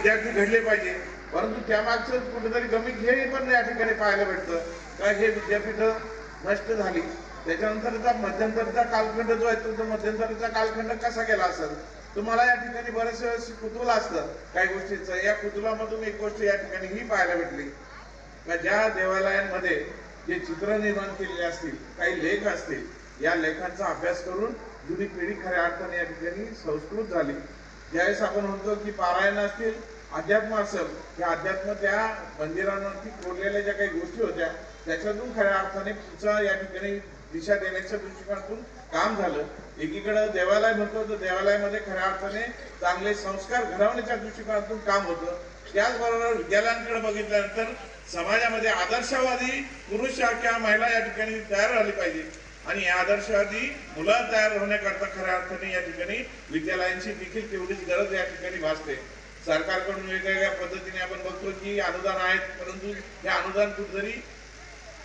विद्यार्थी घडले पाहिजे, परंतु त्यामागचं कुठेतरी गमित हे पण या ठिकाणी पाहायला भेटतं का हे विद्यापीठ नष्ट झाली. त्याच्यानंतरचा मध्यंतरीचा कालखंड जो आहे तो मध्यंतरीचा कालखंड कसा गेला असेल तुम्हाला या ठिकाणी बरेच कुतूहल असतं काही गोष्टींचं. या कुतूहलामधून एक गोष्ट या ठिकाणी ही पाहायला भेटली का ज्या देवालयांमध्ये जे चित्र निर्माण केलेले असतील, काही लेख असतील, या लेखांचा अभ्यास करून जुनी पिढी खऱ्या अर्थाने या ठिकाणी संस्कृत झाली. ज्यावेळेस आपण म्हणतो की पारायण असतील, अध्यात्म असेल, त्या अध्यात्म त्या मंदिरांवरती कोरलेल्या ज्या काही गोष्टी होत्या त्याच्यातून खऱ्या अर्थाने पुढचा या ठिकाणी दिशा देण्याच्या दृष्टिकोनातून काम झालं. एकीकडे देवालय म्हणतो तर देवालयामध्ये खऱ्या अर्थाने चांगले संस्कार घडवण्याच्या दृष्टिकोनातून काम होतं. त्याचबरोबर विद्यालयांकडे बघितल्यानंतर समाजामध्ये आदर्शवादी पुरुष किंवा महिला या ठिकाणी तयार झाली पाहिजे आणि या आदर्शवादी मुलं तयार होण्याकरता खऱ्या अर्थाने या ठिकाणी विद्यालयांची देखील तेवढीच गरज या ठिकाणी भासते. सरकारकडून वेगवेगळ्या पद्धतीने आपण बघतो की अनुदान आहेत, परंतु हे अनुदान कुठेतरी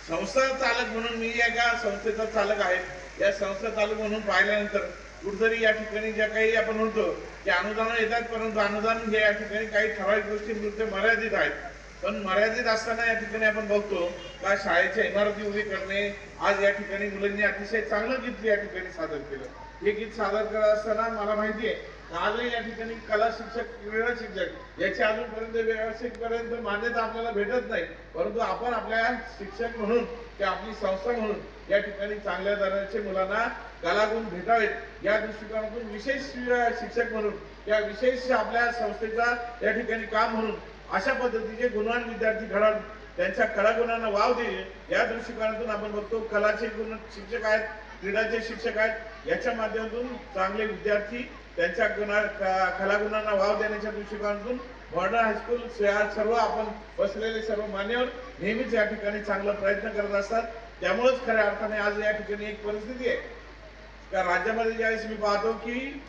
संस्था चालक म्हणून मी एका संस्थेचा चालक आहे, या संस्था चालक म्हणून पाहिल्यानंतर कुठेतरी या ठिकाणी ज्या काही आपण म्हणतो की अनुदान येतात, परंतु अनुदान हे या ठिकाणी काही ठराविक गोष्टींपुरते मर्यादित आहेत. पण मर्यादित असताना या ठिकाणी आपण बघतो का शाळेच्या इमारती उभी करणे, आज या ठिकाणी मुलांनी अतिशय चांगलं गीत या ठिकाणी सादर केलं. हे गीत सादर करत असताना मला माहिती आहे आजही या ठिकाणी कला शिक्षक, क्रीडा शिक्षक याची अजूनपर्यंत व्यवस्थितपर्यंत मान्यता आपल्याला भेटत नाही, परंतु आपण आपल्या शिक्षक म्हणून किंवा आपली संस्था म्हणून या ठिकाणी चांगल्या दर्जाचे मुलांना कलागुण भेटावेत या दृष्टिकोनातून विशेष शिक्षक म्हणून या विशेष आपल्या संस्थेचा या ठिकाणी काम म्हणून अशा पद्धतीचे गुणवान विद्यार्थी घडवून त्यांच्या कलागुणांना वाव देईल या दृष्टिकोनातून आपण बघतो. कलाचे गुण शिक्षक आहेत, क्रीडाचे शिक्षक आहेत, याच्या माध्यमातून चांगले विद्यार्थी त्यांच्या कलागुणांना वाव देण्याच्या दृष्टिकोनातून मॉडर्न हायस्कूल सर्व आपण बसलेले सर्व मान्यवर नेहमीच या ठिकाणी चांगला प्रयत्न करत असतात. त्यामुळेच खऱ्या अर्थाने आज या ठिकाणी एक परिस्थिती आहे का राज्यामध्ये ज्यावेळेस मी पाहतो की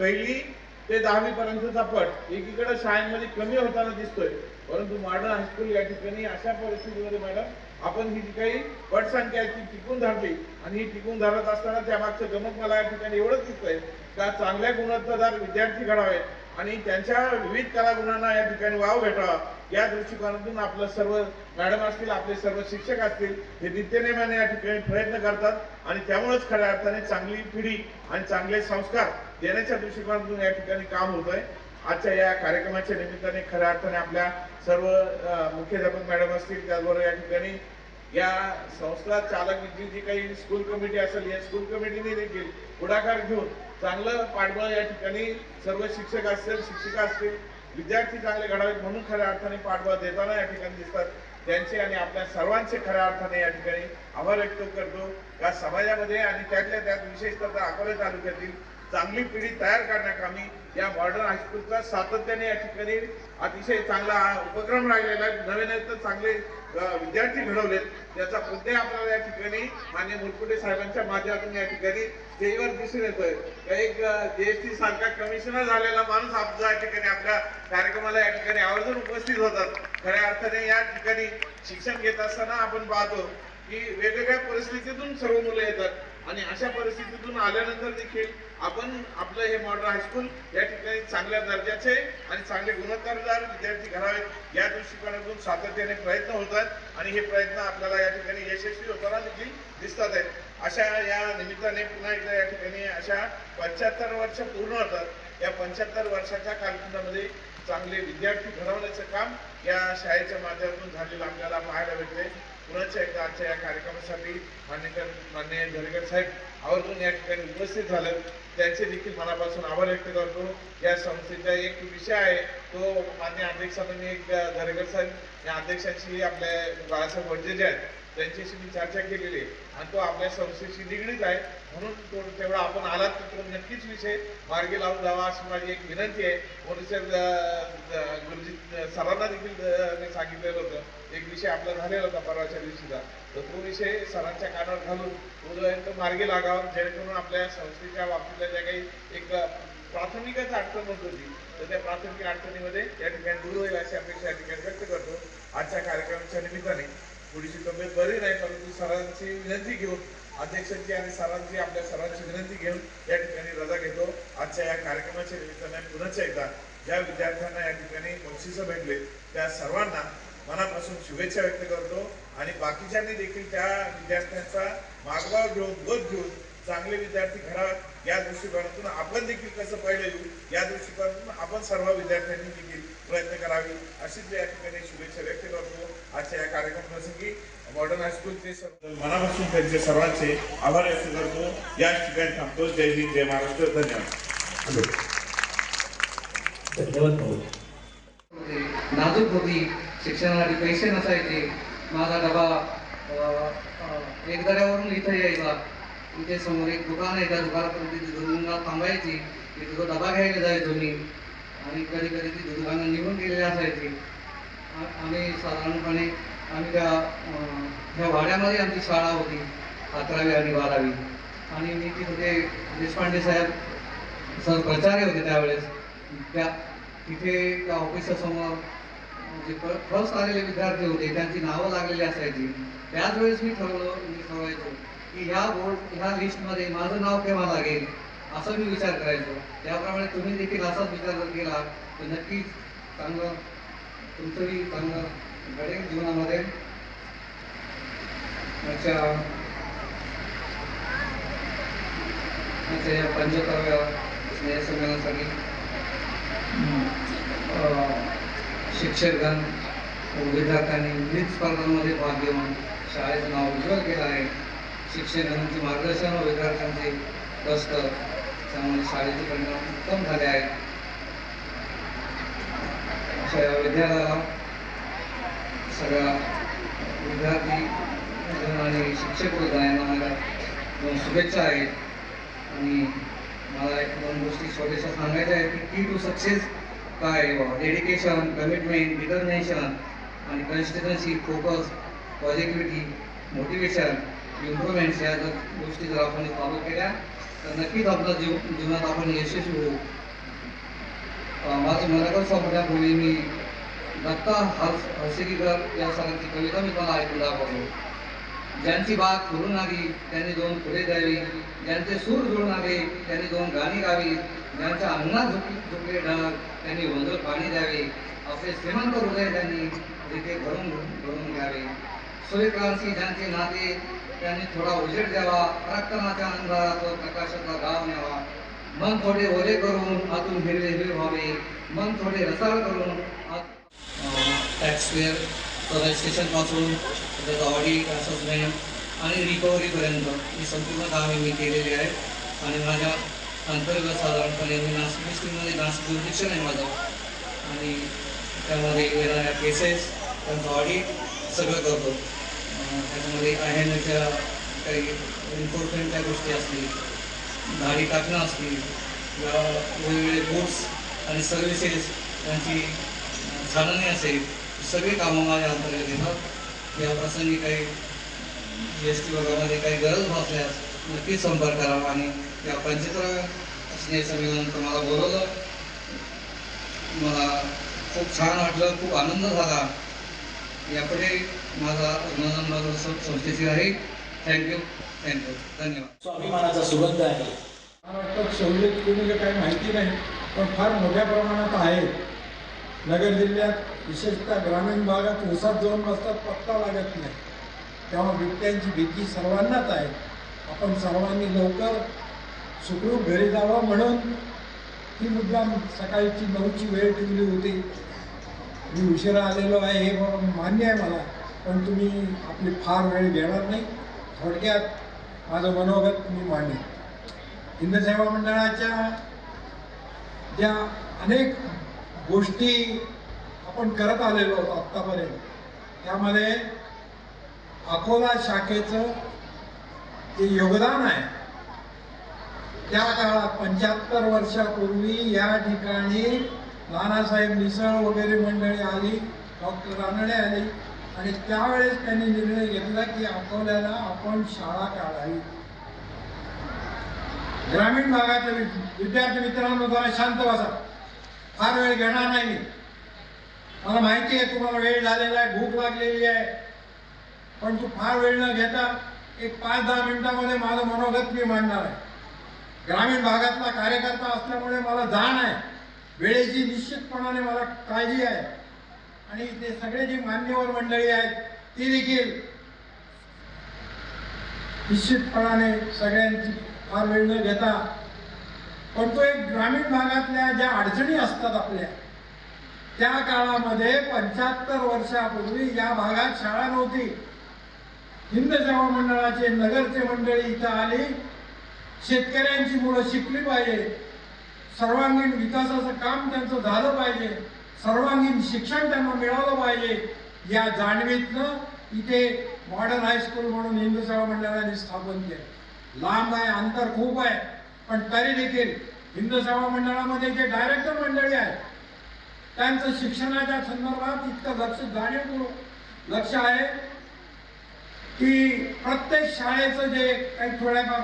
1ली ते 10वी पर्यंतचा पट एकीकडे शाळांमध्ये कमी होताना दिसतोय, परंतु मॉडर्न हायस्कूल या ठिकाणी अशा परिस्थितीमध्ये मॅडम आपण ही जी काही पटसंख्या आहे ती टिकून धरली आणि ही टिकून धरत असताना त्यामागचं गमक मला या ठिकाणी एवढंच दिसतंय का चांगल्या गुणवत्तादार विद्यार्थी घडावेत आणि त्यांच्या विविध कलागुणांना या ठिकाणी वाव भेटावा या दृष्टिकोनातून आपलं सर्व मॅडम असतील, आपले सर्व शिक्षक असतील, हे नित्यनेमाने या ठिकाणी प्रयत्न करतात आणि त्यामुळेच खऱ्या अर्थाने चांगली पिढी आणि चांगले संस्कार देण्याच्या दृष्टिकोनातून या ठिकाणी काम होत आहे. आजच्या या कार्यक्रमाच्या निमित्ताने खऱ्या अर्थाने आपल्या सर्व मुख्याध्यापक मॅडम असतील, त्याचबरोबर या ठिकाणी या संस्था चालक जी काही स्कूल कमिटी असेल या स्कूल कमिटीने देखील पुढाकार घेऊन चांगलं पाठबळ या ठिकाणी सर्व शिक्षक असतील, शिक्षिका असतील, विद्यार्थी चांगले घडावेत म्हणून खऱ्या अर्थाने पाठबळ देताना या ठिकाणी दिसतात. त्यांचे आणि आपल्या सर्वांचे खऱ्या अर्थाने या ठिकाणी आभार व्यक्त करतो का समाजामध्ये आणि त्यातल्या त्यात विशेषतः अकोला तालुक्यातील चांगली पिढी तयार करण्याकामी या मॉडर्न हायस्कूलचा सातत्याने या ठिकाणी अतिशय चांगला उपक्रम राहिलेला नवे तर चांगले विद्यार्थी घडवलेत त्याचा पुढे आपल्याला या ठिकाणी माननीय मुरकुटे साहेबांच्या माध्यमातून या ठिकाणी स्टेजवर दिसून येतोय. एक जीएसटी सारखा कमिशनर झालेला माणूस आपल्या या ठिकाणी आपल्या कार्यक्रमाला या ठिकाणी आवर्जून उपस्थित होतात. खऱ्या अर्थाने या ठिकाणी शिक्षण घेत असताना आपण पाहतो की वेगवेगळ्या परिस्थितीतून सर्व मुलं येतात आणि अशा परिस्थितीतून आल्यानंतर देखील आपण आपलं हे मॉडर्न हायस्कूल या ठिकाणी चांगल्या दर्जाचे आणि चांगले गुणवत्तादार विद्यार्थी घडावेत या दृष्टिकोनातून सातत्याने प्रयत्न होतात आणि हे प्रयत्न आपल्याला या ठिकाणी यशस्वी होताना देखील दिसतात आहेत. अशा या निमित्ताने पुन्हा एकदा या ठिकाणी अशा 75 वर्ष पूर्ण होतात. या 75 वर्षाच्या कालखंडामध्ये चांगले विद्यार्थी घडवण्याचं काम या शाळेच्या माध्यमातून झालेलं आपल्याला पाहायला भेटते. पुन्हा एकदा आजच्या या कार्यक्रमासाठी माननीय दरेकर साहेब आवर्जून या ठिकाणी उपस्थित झालं त्यांचे देखील मनापासून आभार व्यक्त करतो. या संस्थेचा एक विषय आहे तो माननीय अध्यक्षांनी एक दरेकर साहेब या अध्यक्षांशी आपल्या बाळासाहेब वडजे जे आहेत त्यांच्याशी मी चर्चा केलेली आहे आणि तो आपल्या संस्थेशी निगडीत आहे म्हणून तो तेवढा आपण आलात तर तो नक्कीच विषय मार्गी लावून जावा अशी माझी एक विनंती आहे. म्हणून गुरुजी सरांना देखील मी सांगितलेलं होतं एक विषय आपला झालेला होता परवाच्या दिवशीचा तर तो विषय सरांच्या कानावर घालून तो मार्गी लागावा जेणेकरून आपल्या संस्थेच्या बाबतीतल्या ज्या काही एक प्राथमिकच अडचण होत होती तर त्या प्राथमिक अडचणीमध्ये या ठिकाणी दूर होईल अशी अपेक्षा या ठिकाणी व्यक्त करतो. आजच्या कार्यक्रमाच्या निमित्ताने थोडीशी तब्येत बरी नाही परंतु सरांची विनंती घेऊन अध्यक्षांची आणि सरांची आपल्या सरांची विनंती घेऊन या ठिकाणी रजा घेतो. आजच्या या कार्यक्रमाच्या निमित्ताने पुन्हा एकदा ज्या विद्यार्थ्यांना या ठिकाणी बक्षिसं भेटले त्या सर्वांना मनापासून शुभेच्छा व्यक्त करतो आणि बाकीच्यांनी देखील त्या विद्यार्थ्यांचा मागोवा घेऊन बोध घेऊन चांगले विद्यार्थी घडावेत या दृष्टिकोनातून आपण देखील कसं पहिलं येऊ या दृष्टिकोनातून आपण सर्व विद्यार्थ्यांनी देखील प्रयत्न करावे अशीच या ठिकाणी शुभेच्छा व्यक्त करतो. आजच्या या कार्यक्रमाप्रसंगी मॉडर्न हायस्कूलचे मनापासून त्यांचे सर्वांचे आभार व्यक्त करतो. या ठिकाणी थांबतो. जय हिंद जय महाराष्ट्र. धन्यवाद. नाजूक होती शिक्षणासाठी पैसे नसायचे. माझा डबा एक दऱ्यावरून इथं यायचा इथे समोर एक दुकान आहे त्या दुकानापर्यंत ती दुकानात थांबायची तिथे तो डबा घ्यायला जायचो मी आणि कधी कधी ती दुकानं निघून गेलेली असायची. आम्ही साधारणपणे आम्ही ह्या वाड्यामध्ये आमची शाळा होती 11वी आणि 12वी आणि मी तिथे देशपांडे साहेब सर प्राचार्य होते त्यावेळेस तिथे त्या ऑफिससमोर जे फर्स्ट आलेले विद्यार्थी होते त्यांची नावं लागलेली असायची. त्याच वेळेस मी ठरवायचो की ह्या लिस्टमध्ये माझं नाव केव्हा लागेल असं मी विचार करायचो. त्याप्रमाणे तुम्ही देखील असाच विचार जर केला तर नक्कीच चांगलं तुमचंही चांगलं घडेल जीवनामध्ये. या 75व्या स्नेहसंमेलनासाठी शिक्षकगण विद्यार्थ्यांनी विविध स्पर्धांमध्ये भाग घेऊन शाळेचं नाव उज्ज्वल केलं आहे. शिक्षकांचे मार्गदर्शन व विद्यार्थ्यांचे कष्ट त्यामुळे शाळेचे परिणाम उत्तम झाले आहेत. अशा या विद्यालयाला सगळ्या विद्यार्थी आणि शिक्षक वर्गांना मला 2 शुभेच्छा आहेत आणि मला 1-2 गोष्टी छोट्याशा सांगायच्या आहेत की टू सक्सेस काय डेडिकेशन कमिटमेंट डिटर्मिनेशन आणि consistency focus positivity motivation improvements या जर गोष्टी जर आपण फॉलो केल्या तर नक्कीच आपल्या जीवनात आपण यशस्वी होऊ. माझं मराठा संपण्यापूर्वी मी दत्ता हर्षगीकर या सरांची कविता मी मला ऐकून दाखवतो. ज्यांची बाग फुलून आली त्यांनी 2 फुले द्यावी, ज्यांचे सूर जुळून आले त्यांनी 2 गाणी गावी, ज्यांच्या अंगणात झुकले ढग त्यांनी वंदर पाणी द्यावे, आपले श्रीमंत हृदय त्यांनी तिथे भरून घ्यावे. सूर्यकांशी ज्यांचे नाते त्यांनी थोडा उजेड द्यावा, रक्तनाच्या अंधारात प्रकाशाचा गाव न्यावा. मन थोडे ओले करून आतून हिरवे व्हावे, मन थोडे रसाळ करून टॅक्सपेअर रजिस्ट्रेशनपासून त्याचं ऑडिट असेसमेंट आणि रिकव्हरीपर्यंत ही संपूर्ण कामे मी केलेली आहे. आणि माझ्या अंतर्गत साधारणपणे मी नाशिक डिस्ट्रिक्टमध्ये नाशिक ज्युरिडिक्शन आहे माझं आणि त्यामध्ये येणाऱ्या केसेस त्यांचं ऑडिट सगळं करतो. त्याच्यामध्ये आहेनच्या काही एन्फोर्समेंटच्या गोष्टी असतील, धाडी टाकणं असतील किंवा वेगवेगळे बोट्स आणि सर्व्हिसेस यांची छाननी असेल, सगळी कामं माझ्या अंतर्गत येतात. या प्रसंगी काही GST विभागामध्ये काही गरज भासल्यास नक्कीच संपर्क करावा. आणि या 75व्या स्नेहसंमेलनानंतर मला बोलवलं, मला खूप छान वाटलं, खूप आनंद झाला. यापुढे माझा अभिनंदन माझं संस्थेशी आहे. थँक्यू, धन्यवाद. स्वाभिमानाचा सुगंध आहे. मला वाटतं सवलत कोणी काही माहिती नाही, पण फार मोठ्या प्रमाणात आहे. नगर जिल्ह्यात विशेषतः ग्रामीण भागात ऊसात जाऊन बसतात, पत्ता लागत नाही. तेव्हा बिबट्यांची भीती सर्वांनाच आहे. आपण सर्वांनी लवकर सुखरूप घरी जावं म्हणून ही मुद्दाम सकाळची 9ची वेळ ठेवली होती. मी उशिरा आलेलो आहे हे मान्य आहे मला, पण तुम्ही आपली फार वेळ घेणार नाही. थोडक्यात माझं मनोगत मी मांडेन. हिंद सेवा मंडळाच्या ज्या अनेक गोष्टी आपण करत आलेलो आहोत आत्तापर्यंत, त्यामध्ये अकोला शाखेचं जे योगदान आहे, त्या काळात 75 वर्षापूर्वी या ठिकाणी नानासाहेब मिसळ वगैरे मंडळी आली, डॉक्टर रानडे आली, आणि त्यावेळेस त्यांनी निर्णय घेतला की अकोल्याला आपण शाळा काढावी. ग्रामीण भागातील विद्यार्थी मित्रांनो, जरा शांत बसा, फार वेळ घेणार नाही मी. मला माहिती आहे तुम्हाला वेळ झालेला आहे, भूक लागलेली आहे, पण तू फार वेळ न घेता एक 5-10 मिनिटामध्ये माझं मनोगत मी मांडणार आहे. ग्रामीण भागातला कार्यकर्ता असल्यामुळे मला जाण आहे, वेळेची निश्चितपणाने मला काळजी आहे, आणि ते सगळे जी मान्यवर मंडळी आहेत ती देखील निश्चितपणाने सगळ्यांची फार वेळ न घेता, पण तो एक ग्रामीण भागातल्या ज्या अडचणी असतात आपल्या, त्या काळामध्ये 75 वर्षापूर्वी या भागात शाळा नव्हती. हिंद सेवा मंडळाचे नगरचे मंडळी इथं आली, शेतकऱ्यांची मुलं शिकली पाहिजे, सर्वांगीण विकासाचं काम त्यांचं झालं पाहिजे, सर्वांगीण शिक्षण त्यांना मिळालं पाहिजे, या जाणीवीतनं इथे मॉडर्न हायस्कूल म्हणून हिंदू सेवा मंडळाने स्थापन केलं. लांब आहे, अंतर खूप आहे, पण तरी देखील हिंदू सेवा मंडळामध्ये जे डायरेक्टर मंडळी आहेत त्यांचं शिक्षणाच्या संदर्भात इतकं जाणीवपूर्वक लक्ष आहे की प्रत्येक शाळेचं जे काही थोड्याफार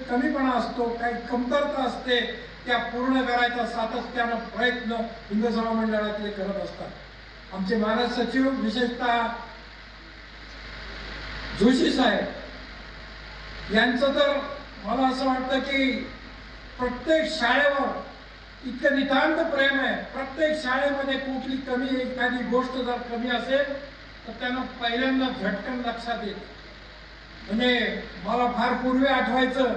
कमीपणा असतो, काही कमतरता असते, त्या पूर्ण करायचा सातत्यानं प्रयत्न हिंदू सेवा मंडळातले करत असतात. आमचे मानद सचिव विशेषतः जोशी साहेब यांचं तर मला असं वाटतं की प्रत्येक शाळेवर इतकं नितांत प्रेम आहे. प्रत्येक शाळेमध्ये कुठली कमी, एखादी गोष्ट जर कमी असेल तर त्यांना पहिल्यांदा झटकन लक्षात येत. म्हणजे मला फार पूर्वी आठवायचं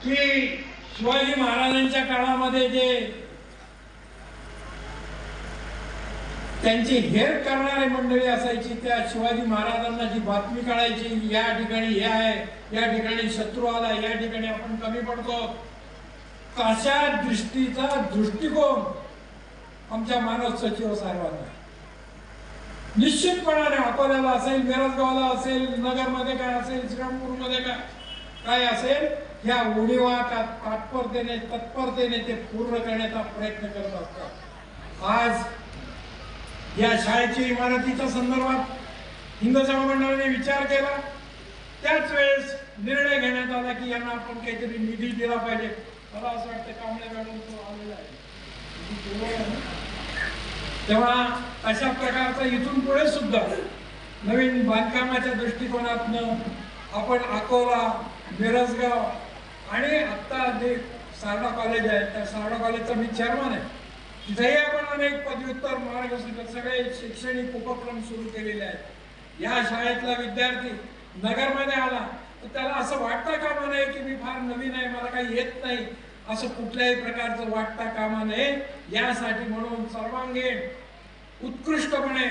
की शिवाजी महाराजांच्या काळामध्ये जे त्यांची हेर करणारे मंडळी असायची, त्या शिवाजी महाराजांना जी बातमी कळायची, या ठिकाणी हे आहे, या ठिकाणी शत्रू आला, या ठिकाणी आपण कमी पडतो, अशा दृष्टीचा दृष्टिकोन आमच्या मानद सचिव साहेबांना निश्चितपणाने अकोल्याला असेल, मिरजगावला असेल, नगरमध्ये काय असेल, श्रीरामपूरमध्ये काय असेल, ह्या उणिवा तत्परतेने ते पूर्ण करण्याचा प्रयत्न करत असतात. आज या शाळेच्या इमारतीच्या संदर्भात हिंदू सेवा मंडळाने विचार केला, त्याच वेळेस निर्णय घेण्यात आला की यांना आपण काहीतरी निधी दिला पाहिजे. मला असं वाटतं कांबळे मॅडम तो आलेला आहे, तेव्हा अशा प्रकारचा इथून पुढे सुद्धा नवीन बांधकामाच्या दृष्टिकोनातनं आपण अकोला, मिरजगाव आणि आत्ता जे सारडा कॉलेज आहे, त्या सारडा कॉलेजचा मी चेअरमन आहे, तिथेही आपण अनेक पदव्युत्तर मार्गदर्शक सगळे शैक्षणिक उपक्रम सुरू केलेले आहेत. या शाळेतला विद्यार्थी नगरमध्ये आला तर त्याला असं वाटता कामा नये की मी फार नवीन आहे, मला काही येत नाही, असं कुठल्याही प्रकारचं वाटता कामा नये. यासाठी म्हणून सर्वांगीण उत्कृष्टपणे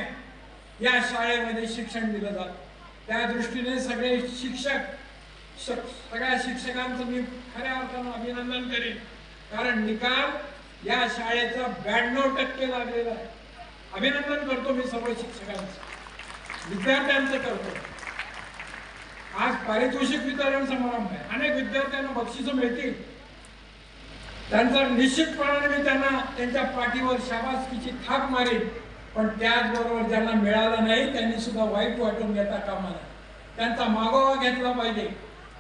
या शाळेमध्ये शिक्षण दिलं जातं. त्या दृष्टीने सगळे सगळ्या शिक्षकांचं मी खऱ्या अर्थानं अभिनंदन करेन, कारण निकाल या शाळेचा 92% लागलेला आहे. अभिनंदन करतो मी सर्व शिक्षकांचं. विद्यार्थ्यांचं करतो. आज पारितोषिक वितरण समारंभ आहे, अनेक विद्यार्थ्यांना बक्षिसं मिळतील. त्यांचा निश्चितपणाने मी त्यांना त्यांच्या पाठीवर शाबासकीची थाप मारेन. पण त्याचबरोबर ज्यांना मिळालं नाही त्यांनी सुद्धा वाईट वाटून घेता कामा नये. त्यांचा मागोवा घेतला पाहिजे.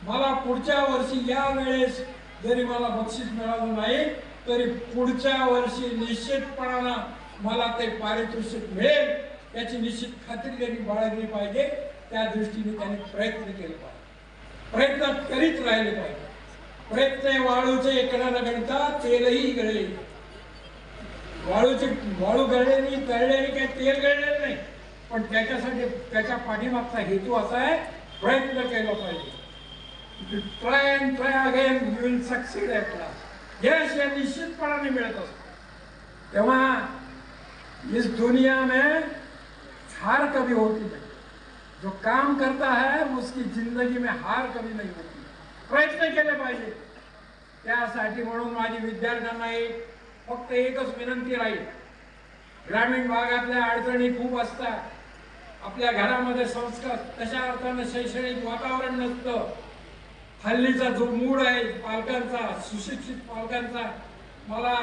मला पुढच्या वर्षी या वेळेस जरी मला बक्षीस मिळालं नाही तरी पुढच्या वर्षी निश्चितपणानं मला ते पारितोषिक मिळेल याची निश्चित खात्री त्यांनी बाळगली पाहिजे. त्या दृष्टीने त्यांनी प्रयत्न केले पाहिजे, प्रयत्न करीत राहिले पाहिजे. प्रयत्न वाळूचे एकडा न गणता तेलही गळले. वाळू गळलेली तळलेली काही तेल गळलेलं नाही, पण त्याच्यासाठी त्याच्या पाठीमागचा हेतू असा आहे, प्रयत्न केला पाहिजे. Try and try again you will succeed at last. यश या निश्चितपणाने मिळत असतो. तेव्हा इस दुनिया में हार कभी होती नहीं. जो काम करता है उसकी जिंदगी में हार कभी नहीं होती. प्रयत्न केले पाहिजे. त्यासाठी म्हणून माझी विद्यार्थ्यांना फक्त एकच विनंती राहील. ग्रामीण भागातल्या अडचणी खूप असतात. आपल्या घरामध्ये संस्कार तशा अर्थानं शैक्षणिक वातावरण नसतं. हल्लीचा जो मूड आहे पालकांचा, सुशिक्षित पालकांचा, मला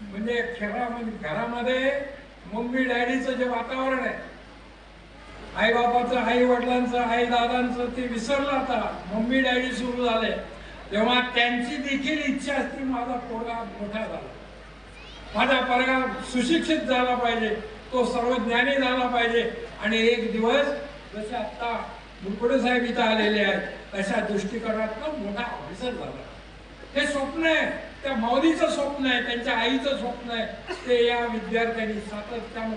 म्हणजे घरामध्ये मम्मी डॅडीचं जे वातावरण आहे, आई बापाचं, आई वडिलांचं, आई दादांचं, ते विसरलं. आता मम्मी डॅडी सुरू झाले. तेव्हा त्यांची देखील इच्छा असते माझा पोरगा मोठा झाला, माझा पोरगा सुशिक्षित झाला पाहिजे, तो सर्वज्ञानी झाला पाहिजे. आणि एक दिवस जसे आता मुरकुडे साहेब इथं आलेले आहेत तशा दृष्टिकोनातून मोठा ऑफिसर झाला. हे स्वप्न आहे, त्या माऊलीचं स्वप्न आहे, त्यांच्या आईचं स्वप्न आहे. ते या विद्यार्थ्यांनी सातत्याने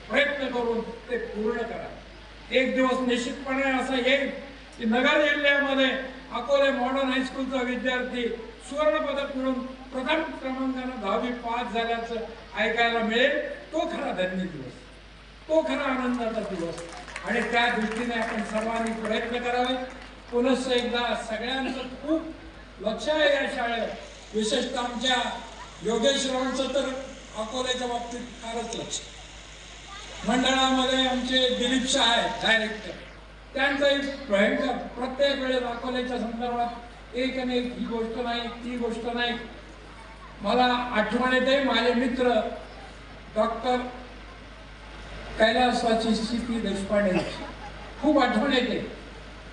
प्रयत्न करून ते पूर्ण करा. एक दिवस निश्चितपणे असं येईल की नगर जिल्ह्यामध्ये अकोले मॉडर्न हायस्कूलचा विद्यार्थी सुवर्ण पदक मिळून प्रथम क्रमांकानं 10वी पास झाल्याचं ऐकायला मिळेल. तो खरा धन्य दिवस, तो खरा आनंदाचा दिवस. आणि त्या दृष्टीने आपण सर्वांनी प्रयत्न करावे. पुनश्च एकदा सगळ्यांचं खूप लक्ष आहे या शाळेत, विशेषतः आमच्या योगेश्वरांचं तर अकोल्याच्या बाबतीत फारच लक्ष. मंडळामध्ये आमचे दिलीप शाह आहेत डायरेक्टर, त्यांचंही भयंकर प्रत्येक वेळेस अकोल्याच्या संदर्भात एक आणि एक ही गोष्ट नाही ती गोष्ट नाही. मला आठवण येते माझे मित्र डॉक्टर कैलासवासी CP देशपांडे, खूप आठवण येते.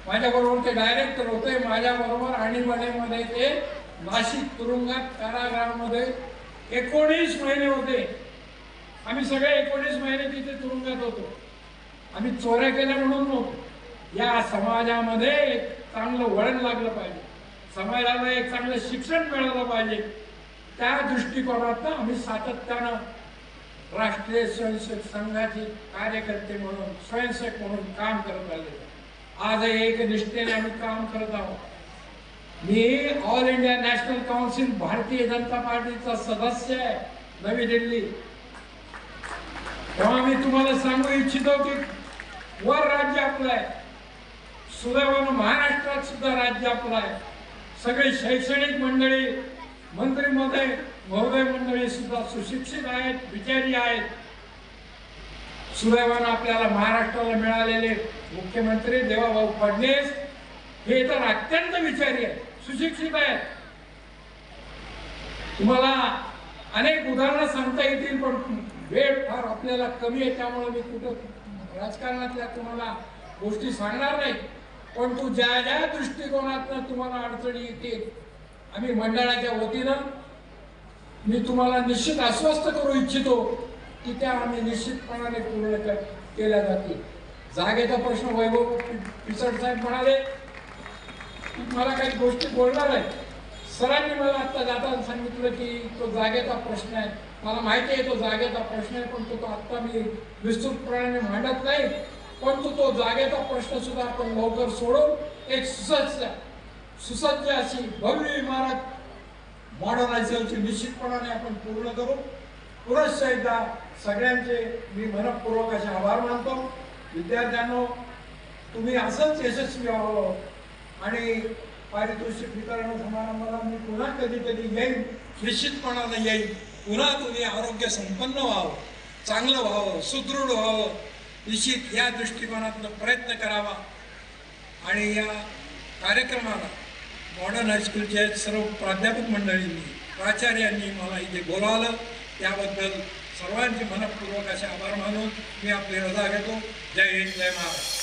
माझ्याबरोबर ते डायरेक्टर होते, माझ्याबरोबर आणीबाणीमध्ये ते नाशिक तुरुंगात कारागृहामध्ये 19 महिने होते. आम्ही सगळे 19 महिने तिथे तुरुंगात होतो. आम्ही चोऱ्या केल्या म्हणून नव्हतो. या समाजामध्ये एक चांगलं वळण लागलं पाहिजे, समाजाला एक चांगलं शिक्षण मिळालं पाहिजे. त्या दृष्टिकोनातून आम्ही सातत्यानं राष्ट्रीय स्वयंसेवक संघाचे कार्यकर्ते म्हणून, स्वयंसेवक म्हणून काम करत आले. आज एक निष्ठेने आम्ही काम करत आहोत. मी all India national council Bharatiya Janata पार्टीचा सदस्य आहे नवी दिल्ली. तेव्हा मी तुम्हाला सांगू इच्छितो की वर राज्य आपलं आहे, सुदैवानं महाराष्ट्रात सुद्धा राज्य आपलं आहे. सगळी शैक्षणिक मंडळी, मंत्री महोदय मंडळी सुद्धा सुशिक्षित आहेत, विचारी आहेत. सुदैवानं आपल्याला महाराष्ट्राला मिळालेले मुख्यमंत्री देवाभाऊ फडणवीस हे तर अत्यंत विचारी आहेत, सुशिक्षित आहेत. तुम्हाला अनेक उदाहरणं सांगता येतील, पण वेळ फार आपल्याला कमी आहे, त्यामुळे मी कुठं राजकारणातल्या तुम्हाला गोष्टी सांगणार नाही. पण तू ज्या ज्या दृष्टिकोनातून तुम्हाला अडचणी येतील, आम्ही मंडळाच्या वतीनं मी तुम्हाला निश्चित आश्वस्त करू इच्छितो की त्या आम्ही निश्चितपणाने पूर्ण केल्या जातील. जागेचा प्रश्न वैभव पिचड साहेब म्हणाले मला काही गोष्टी बोलणार आहे. सरांनी मला आता जाताना सांगितलं की तो जागेचा प्रश्न आहे. मला माहिती आहे तो जागेचा प्रश्न आहे, पण तो आत्ता मी विस्तृतपणे मांडत नाही. परंतु तो जागेचा प्रश्न सुद्धा आपण लवकर सोडून एक सुसज्ज अशी भव्य इमारत मॉडर्नायझेशनची निश्चितपणाने आपण पूर्ण करू. पुनश्च एकदा सगळ्यांचे मी मनपूर्वक असे आभार मानतो. विद्यार्थ्यांनो, तुम्ही असंच यशस्वी व्हावं आणि पारितोषिक वितरण समारंभाला मी पुन्हा कधीतरी येईन, निश्चितपणाने येईन. पुन्हा तुम्ही आरोग्य संपन्न व्हावं, चांगलं व्हावं, सुदृढ व्हावं निश्चित या दृष्टिकोनातून प्रयत्न करावा आणि या कार्यक्रमाला मॉडर्न हायस्कूलचे सर्व प्राध्यापक मंडळींनी प्राचार्यांनी मला इथे बोलावलं त्याबद्दल सर्वांचे मनपूर्वक असे आभार मानून मी आपली रजा घेतो. जय हिंद, जय महाराष्ट्र.